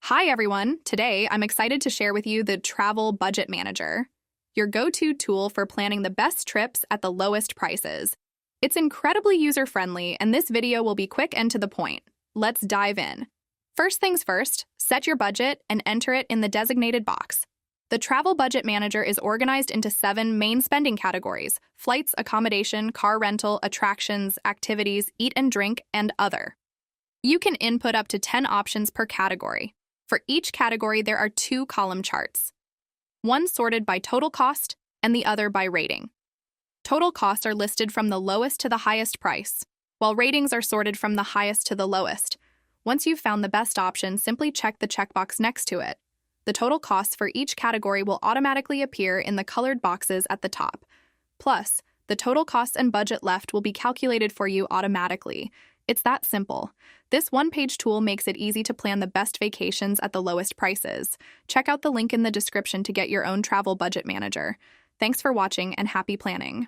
Hi, everyone. Today, I'm excited to share with you the Travel Budget Manager, your go-to tool for planning the best trips at the lowest prices. It's incredibly user-friendly, and this video will be quick and to the point. Let's dive in. First things first, set your budget and enter it in the designated box. The Travel Budget Manager is organized into 7 main spending categories: flights, accommodation, car rental, attractions, activities, eat and drink, and other. You can input up to 10 options per category. For each category, there are 2 column charts, one sorted by total cost and the other by rating. Total costs are listed from the lowest to the highest price, while ratings are sorted from the highest to the lowest. Once you've found the best option, simply check the checkbox next to it. The total costs for each category will automatically appear in the colored boxes at the top. Plus, the total costs and budget left will be calculated for you automatically. It's that simple. This one-page tool makes it easy to plan the best vacations at the lowest prices. Check out the link in the description to get your own travel budget manager. Thanks for watching and happy planning.